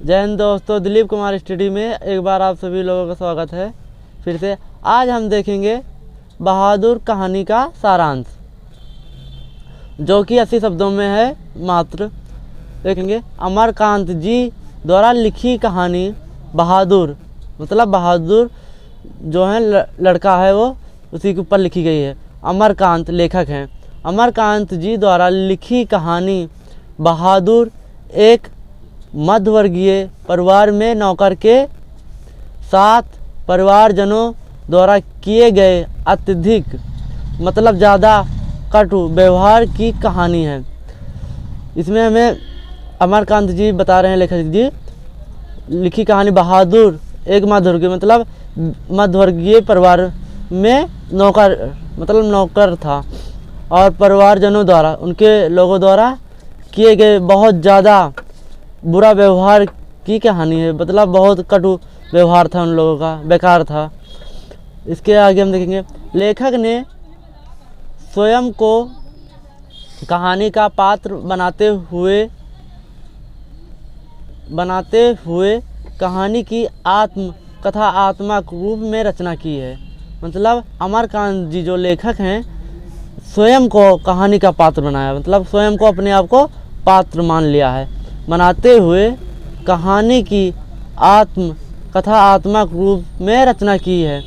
जय हिंद दोस्तों, दिलीप कुमार स्टडी में एक बार आप सभी लोगों का स्वागत है। फिर से आज हम देखेंगे बहादुर कहानी का सारांश, जो कि 80 शब्दों में है मात्र। देखेंगे अमरकांत जी द्वारा लिखी कहानी बहादुर, मतलब बहादुर जो है लड़का है वो उसी के ऊपर लिखी गई है। अमरकांत लेखक हैं। अमरकांत जी द्वारा लिखी कहानी बहादुर एक मध्यवर्गीय परिवार में नौकर के साथ परिवारजनों द्वारा किए गए अत्यधिक मतलब ज़्यादा कटु व्यवहार की कहानी है। इसमें हमें अमरकांत जी बता रहे हैं, लेखक जी, लिखी कहानी बहादुर एक मध्यवर्गीय मतलब मध्यवर्गीय परिवार में नौकर था और परिवारजनों द्वारा उनके लोगों द्वारा किए गए बहुत ज़्यादा बुरा व्यवहार की कहानी है। मतलब बहुत कटु व्यवहार था उन लोगों का, बेकार था। इसके आगे हम देखेंगे लेखक ने स्वयं को कहानी का पात्र बनाते हुए कहानी की आत्मकथात्मक रूप में रचना की है। मतलब अमरकांत जी जो लेखक हैं स्वयं को कहानी का पात्र बनाया, मतलब स्वयं को अपने आप को पात्र मान लिया है। बनाते हुए कहानी की आत्मकथात्मक रूप में रचना की है।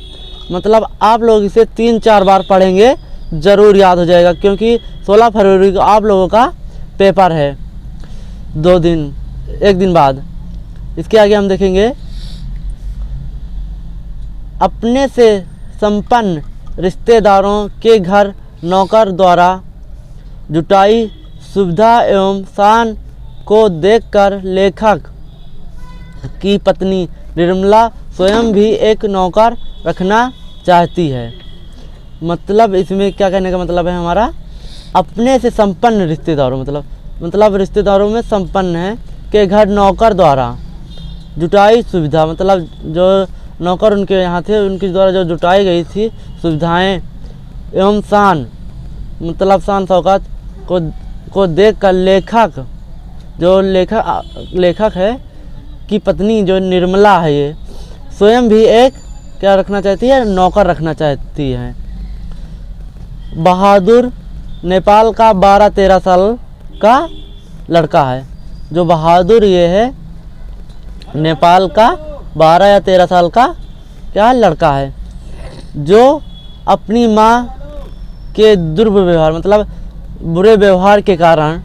मतलब आप लोग इसे 3-4 बार पढ़ेंगे ज़रूर याद हो जाएगा, क्योंकि 16 फरवरी को आप लोगों का पेपर है, 1 दिन बाद। इसके आगे हम देखेंगे अपने से संपन्न रिश्तेदारों के घर नौकर द्वारा जुटाई सुविधा एवं शान को देखकर लेखक की पत्नी निर्मला स्वयं भी एक नौकर रखना चाहती है। मतलब इसमें क्या कहने का मतलब है हमारा, अपने से संपन्न रिश्तेदारों मतलब रिश्तेदारों में संपन्न है के घर नौकर द्वारा जुटाई सुविधा, मतलब जो नौकर उनके यहाँ थे उनके द्वारा जो जुटाई गई थी सुविधाएं एवं शान, मतलब शान शौकत को देखकर लेखक है कि पत्नी जो निर्मला है ये स्वयं भी एक क्या रखना चाहती है, नौकर रखना चाहती है। बहादुर नेपाल का 12-13 साल का लड़का है। जो बहादुर ये है नेपाल का 12 या 13 साल का क्या लड़का है, जो अपनी माँ के दुर्व्यवहार मतलब बुरे व्यवहार के कारण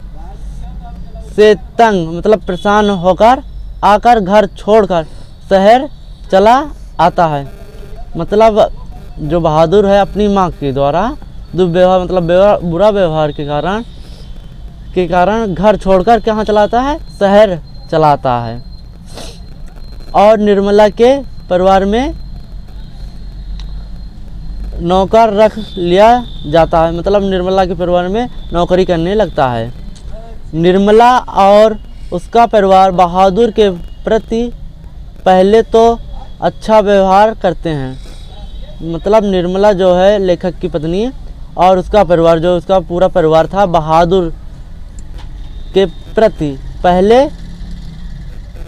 से तंग मतलब परेशान होकर आकर घर छोड़कर शहर चला आता है। मतलब जो बहादुर है अपनी माँ के द्वारा दुर्व्यवहार मतलब बुरा व्यवहार के कारण घर छोड़कर कहाँ चला आता है, शहर चला आता है। और निर्मला के परिवार में नौकर रख लिया जाता है, मतलब निर्मला के परिवार में नौकरी करने लगता है। निर्मला और उसका परिवार बहादुर के प्रति पहले तो अच्छा व्यवहार करते हैं। मतलब निर्मला जो है लेखक की पत्नी और उसका परिवार जो उसका पूरा परिवार था बहादुर के प्रति पहले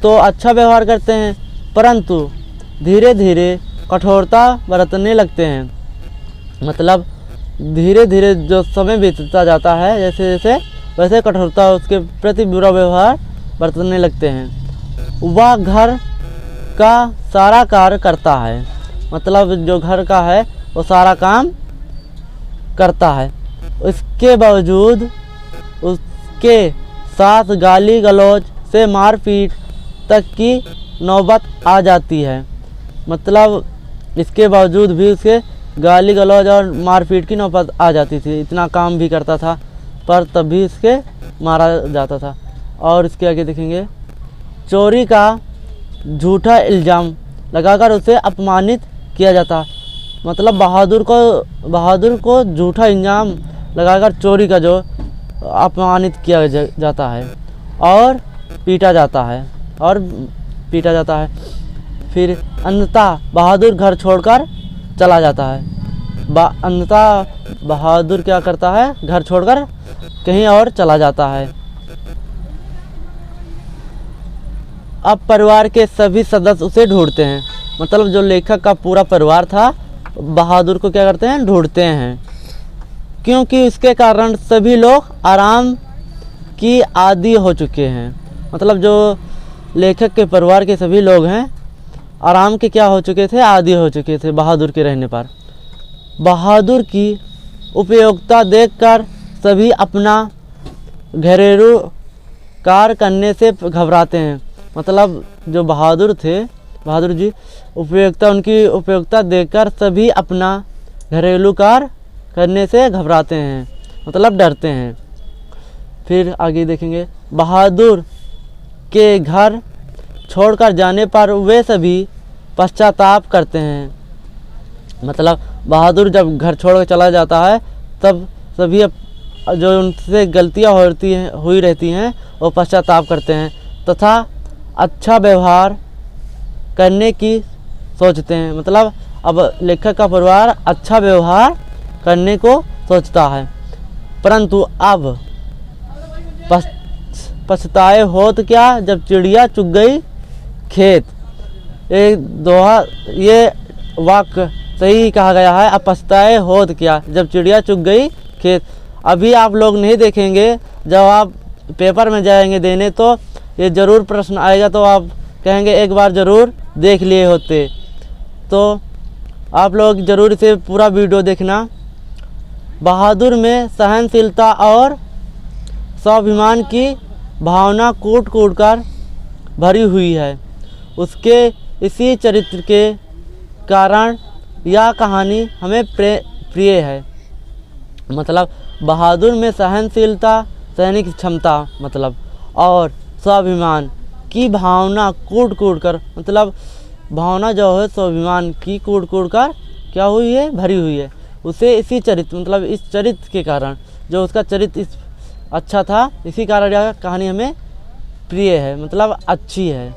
तो अच्छा व्यवहार करते हैं, परंतु धीरे धीरे कठोरता बरतने लगते हैं। मतलब धीरे धीरे जो समय बीतता जाता है जैसे वैसे कठोरता उसके प्रति बुरा व्यवहार बरतने लगते हैं। वह घर का सारा कार्य करता है, मतलब जो घर का है वो सारा काम करता है। इसके बावजूद उसके साथ गाली गलौज से मारपीट तक की नौबत आ जाती है। मतलब इसके बावजूद भी उसके गाली गलौज और मारपीट की नौबत आ जाती थी। इतना काम भी करता था पर तब भी इसके मारा जाता था। और इसके आगे देखेंगे चोरी का झूठा इल्ज़ाम लगाकर उसे अपमानित किया जाता। मतलब बहादुर को झूठा इल्ज़ाम लगाकर चोरी का जो अपमानित किया जाता है और पीटा जाता है। फिर अंततः बहादुर घर छोड़कर चला जाता है। अंततः बहादुर क्या करता है, घर छोड़कर कहीं और चला जाता है। अब परिवार के सभी सदस्य उसे ढूंढते हैं। मतलब जो लेखक का पूरा परिवार था बहादुर को क्या करते हैं, ढूंढते हैं, क्योंकि उसके कारण सभी लोग आराम की आदी हो चुके हैं। मतलब जो लेखक के परिवार के सभी लोग हैं आराम के क्या हो चुके थे, आदी हो चुके थे बहादुर के रहने पर। बहादुर की उपयोगिता देखकर सभी अपना घरेलू कार्य करने से घबराते हैं। मतलब जो बहादुर थे, बहादुर जी उनकी उपयोगिता देखकर सभी अपना घरेलू कार्य करने से घबराते हैं, मतलब डरते हैं। फिर आगे देखेंगे, बहादुर के घर छोड़कर जाने पर वे सभी पश्चाताप करते हैं। मतलब बहादुर जब घर छोड़कर चला जाता है तब सभी जो उनसे गलतियां हुई रहती हैं वो पश्चाताप करते हैं तथा अच्छा व्यवहार करने की सोचते हैं। मतलब अब लेखक का परिवार अच्छा व्यवहार करने को सोचता है, परंतु अब पछताए होत क्या जब चिड़िया चुग गई खेत। ये वाक्य सही कहा गया है। अब पछताए होत क्या जब चिड़िया चुग गई खेत। अभी आप लोग नहीं देखेंगे, जब आप पेपर में जाएंगे देने तो ये ज़रूर प्रश्न आएगा, तो आप कहेंगे एक बार ज़रूर देख लिए होते। तो आप लोग ज़रूर इसे पूरा वीडियो देखना। बहादुर में सहनशीलता और स्वाभिमान की भावना कूट कूट कर भरी हुई है। उसके इसी चरित्र के कारण यह कहानी हमें प्रिय है। मतलब बहादुर में सहनशीलता, सहने की क्षमता मतलब, और स्वाभिमान की भावना कूट कूट कर, मतलब भावना जो है स्वाभिमान की कूट कूट कर क्या हुई है, भरी हुई है। उसे इसी चरित्र, मतलब इस चरित्र के कारण, जो उसका चरित्र अच्छा था, इसी कारण यह कहानी हमें प्रिय है, मतलब अच्छी है।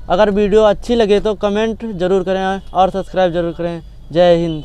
अगर वीडियो अच्छी लगे तो कमेंट ज़रूर करें और सब्सक्राइब ज़रूर करें। जय हिंद।